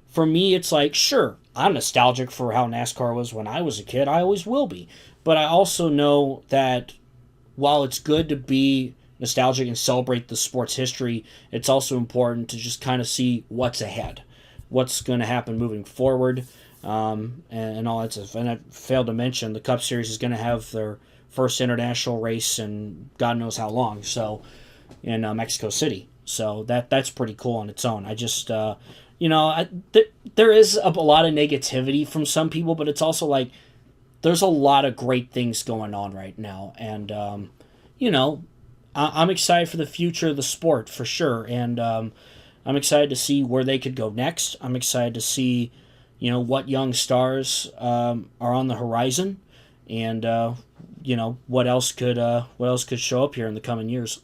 for me it's like, sure, I'm nostalgic for how NASCAR was when I was a kid. I always will be, but I also know that while it's good to be nostalgic and celebrate the sport's history, it's also important to just kind of see what's ahead, what's going to happen moving forward, and all that stuff. And I failed to mention the Cup Series is going to have their first international race in God knows how long, so in Mexico City. So that's pretty cool on its own. I just, there is a lot of negativity from some people, but it's also like there's a lot of great things going on right now, and I'm excited for the future of the sport for sure, and I'm excited to see where they could go next. I'm excited to see, what young stars are on the horizon, and what else could show up here in the coming years.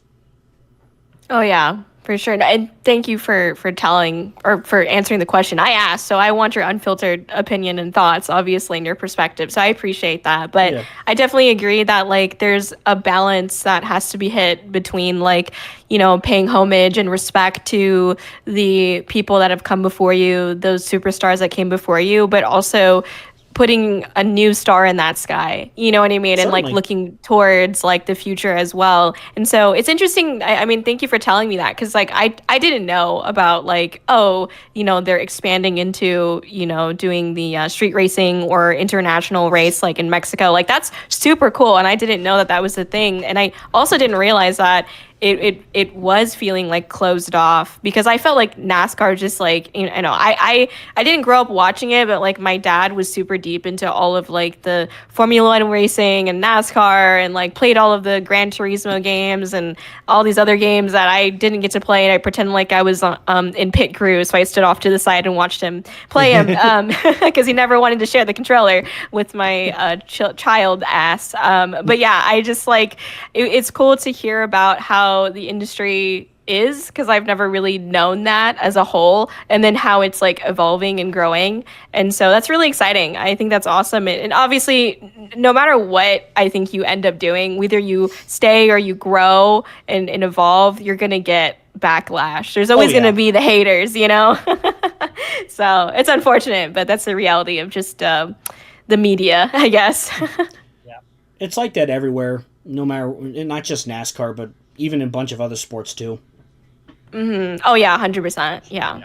Oh yeah, for sure. And thank you for telling or for answering the question I asked. So I want your unfiltered opinion and thoughts, obviously, and your perspective. So I appreciate that. But Yeah. I definitely agree that like there's a balance that has to be hit between like, paying homage and respect to the people that have come before you, those superstars that came before you, but also putting a new star in that sky, you know what I mean? And like Certainly. looking towards like the future as well. And so it's interesting. I mean, thank you for telling me that. Cause like, I didn't know about like, oh, they're expanding into, doing the street racing or international race, like in Mexico, like that's super cool. And I didn't know that that was the thing. And I also didn't realize that it was feeling like closed off because I felt like NASCAR just like I didn't grow up watching it, but like my dad was super deep into all of like the Formula One racing and NASCAR and like played all of the Gran Turismo games and all these other games that I didn't get to play, and I pretended like I was in pit crew, so I stood off to the side and watched him play him because he never wanted to share the controller with my child ass. But yeah, I just like it's cool to hear about how the industry is because I've never really known that as a whole, and then how it's like evolving and growing. And so that's really exciting. I think that's awesome. And obviously, no matter what I think you end up doing, whether you stay or you grow and evolve, you're going to get backlash. There's always yeah. going to be the haters, So it's unfortunate, but that's the reality of just the media, I guess. Yeah. It's like that everywhere, no matter, not just NASCAR, but even in a bunch of other sports too. Oh yeah, 100%. Yeah.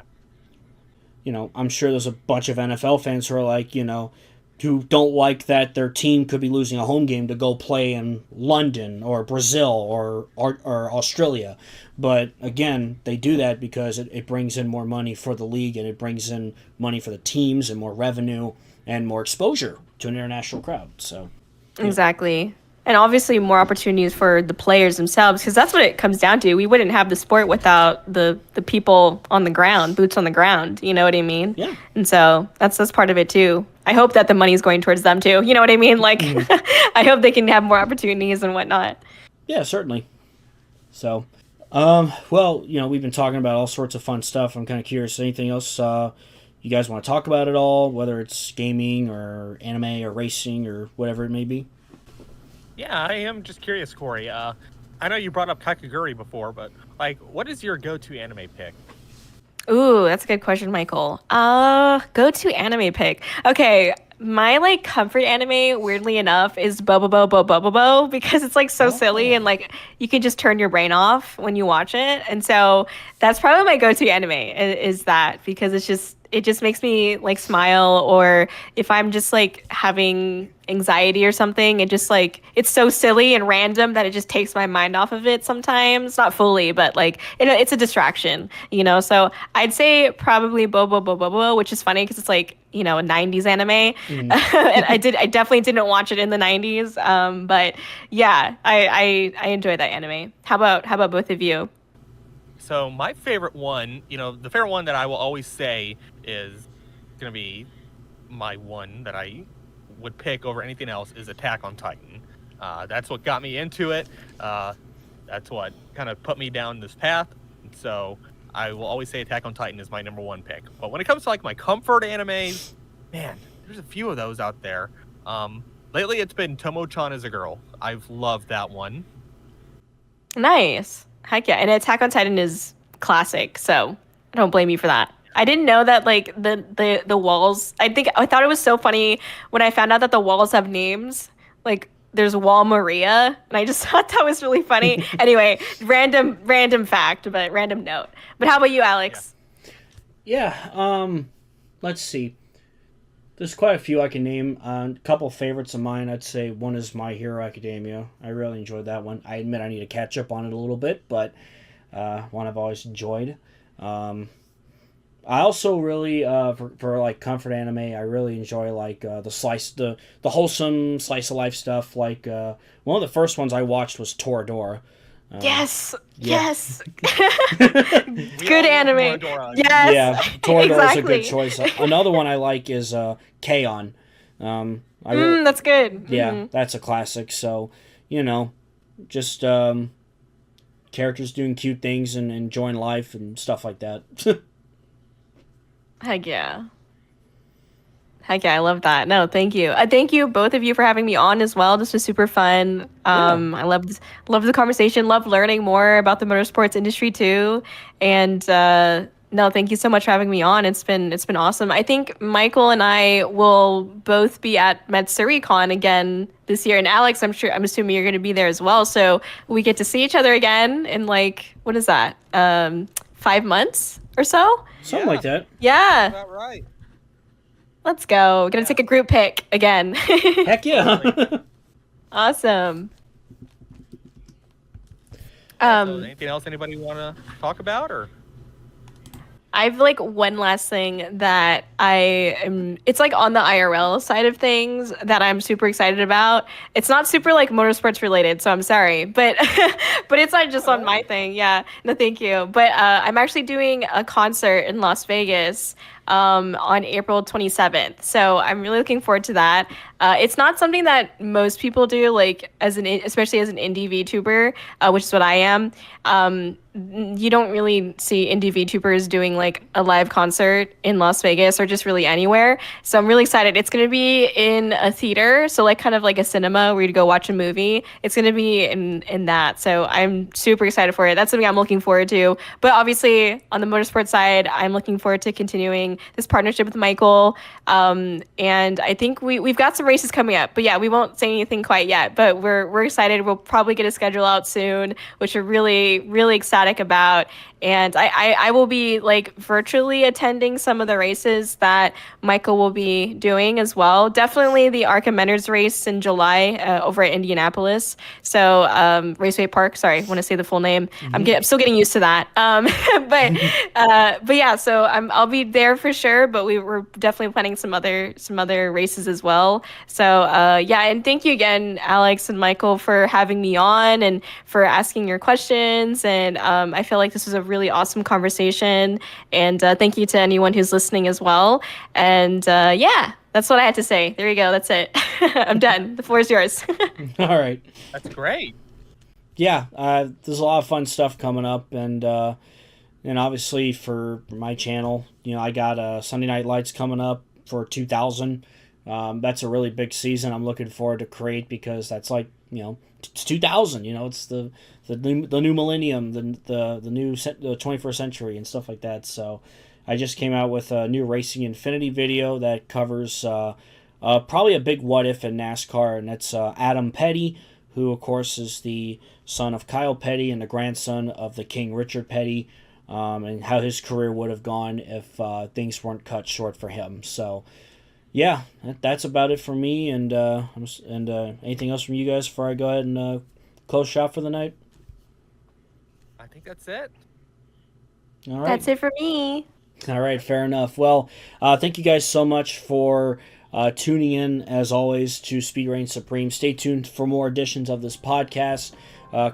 I'm sure there's a bunch of NFL fans who are like, who don't like that their team could be losing a home game to go play in London or Brazil or Australia. But again, they do that because it brings in more money for the league, and it brings in money for the teams and more revenue and more exposure to an international crowd. So Exactly. And obviously more opportunities for the players themselves, because that's what it comes down to. We wouldn't have the sport without the people on the ground, boots on the ground. You know what I mean? Yeah. And so that's part of it too. I hope that the money's going towards them too. You know what I mean? Like, I hope they can have more opportunities and whatnot. Yeah, certainly. So, we've been talking about all sorts of fun stuff. I'm kind of curious. Anything else you guys want to talk about at all, whether it's gaming or anime or racing or whatever it may be? Yeah, I am just curious, Kori. I know you brought up Kakaguri before, but like, what is your go-to anime pick? Ooh, that's a good question, Michael. Go-to anime pick. Okay, my like comfort anime, weirdly enough, is Bobobo because it's like so silly and like you can just turn your brain off when you watch it. And so that's probably my go-to anime is that because it just makes me like smile, or if I'm just like having anxiety or something, it just like it's so silly and random that it just takes my mind off of it sometimes. Not fully, but like it's a distraction, So I'd say probably Bobo, which is funny because it's like a 90s anime. And I definitely didn't watch it in the 90s. But yeah, I enjoy that anime. How about both of you? So my favorite one, the favorite one that I will always say is going to be my one that I would pick over anything else is Attack on Titan. That's what got me into it. That's what kind of put me down this path. So I will always say Attack on Titan is my number one pick. But when it comes to like my comfort animes, man, there's a few of those out there. Lately it's been Tomo-chan as a Girl. I've loved that one. Nice. Heck yeah. And Attack on Titan is classic, so I don't blame you for that. I didn't know that like the walls, I thought it was so funny when I found out that the walls have names. Like there's Wall Maria, and I just thought that was really funny. Anyway, random fact, but random note. But how about you, Alex? Yeah, let's see. There's quite a few I can name. A couple favorites of mine, I'd say one is My Hero Academia. I really enjoyed that one. I admit I need to catch up on it a little bit, but one I've always enjoyed. I also really, for like comfort anime, I really enjoy like the wholesome slice of life stuff. Like one of the first ones I watched was Toradora. Yes. Yeah. Yes. Good anime. Yes. Yeah, Toradora exactly. is a good choice. Another one I like is K-On! That's good. Yeah, that's a classic. So, just characters doing cute things and enjoying life and stuff like that. Heck yeah. Heck yeah, I love that. No, thank you. Thank you, both of you, for having me on as well. This was super fun. I loved the conversation. Loved learning more about the motorsports industry too. And no, thank you so much for having me on. It's been awesome. I think Michael and I will both be at MatsuriCon again this year. And Alex, I'm assuming you're going to be there as well. So we get to see each other again in like, what is that? 5 months or so? Something like that. Yeah. About right. Let's go. We're going to take a group pic again. Heck yeah. Awesome. So anything else anybody want to talk about, or? I've like one last thing that it's like on the IRL side of things that I'm super excited about. It's not super like motorsports related, so I'm sorry, but but it's not just on my thing. Yeah, no, thank you. But I'm actually doing a concert in Las Vegas on April 27th. So I'm really looking forward to that. It's not something that most people do, like especially as an indie VTuber, which is what I am. You don't really see indie VTubers doing like a live concert in Las Vegas or just really anywhere. So I'm really excited. It's going to be in a theater, so like kind of like a cinema where you go watch a movie. It's going to be in that. So I'm super excited for it. That's something I'm looking forward to. But obviously on the motorsport side, I'm looking forward to continuing this partnership with Michael. And I think we've got some races coming up. But yeah, we won't say anything quite yet. But we're excited. We'll probably get a schedule out soon, which we're really, really ecstatic about. And I will be like virtually attending some of the races that Michael will be doing as well. Definitely the Archimedes race in July over at Indianapolis. So Raceway Park. Sorry, I want to say the full name. Mm-hmm. I'm still getting used to that. But yeah, so I'll be there for sure. But we're definitely planning some other races as well. So yeah, and thank you again, Alex and Michael, for having me on and for asking your questions. And I feel like this was a really awesome conversation, and thank you to anyone who's listening as well. And yeah, that's what I had to say. There you go. That's it. I'm done. The floor is yours. All right. That's great. Yeah, there's a lot of fun stuff coming up, and obviously for my channel, I got Sunday Night Lights coming up for 2000. That's a really big season. I'm looking forward to create, because that's like, it's 2000. It's the new millennium, the new the 21st century and stuff like that. So I just came out with a new Racing Infinity video that covers probably a big what if in NASCAR, and that's Adam Petty, who of course is the son of Kyle Petty and the grandson of the King Richard Petty, and how his career would have gone if things weren't cut short for him. So yeah, that's about it for me. And anything else from you guys before I go ahead and close shop for the night? I think that's it. All right. That's it for me. All right, fair enough. Well, thank you guys so much for tuning in, as always, to Speed Reign Supreme. Stay tuned for more editions of this podcast.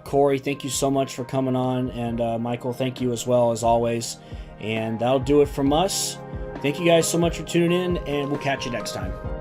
Kori, thank you so much for coming on, and Michael, thank you as well, as always. And that'll do it from us. Thank you guys so much for tuning in, and we'll catch you next time.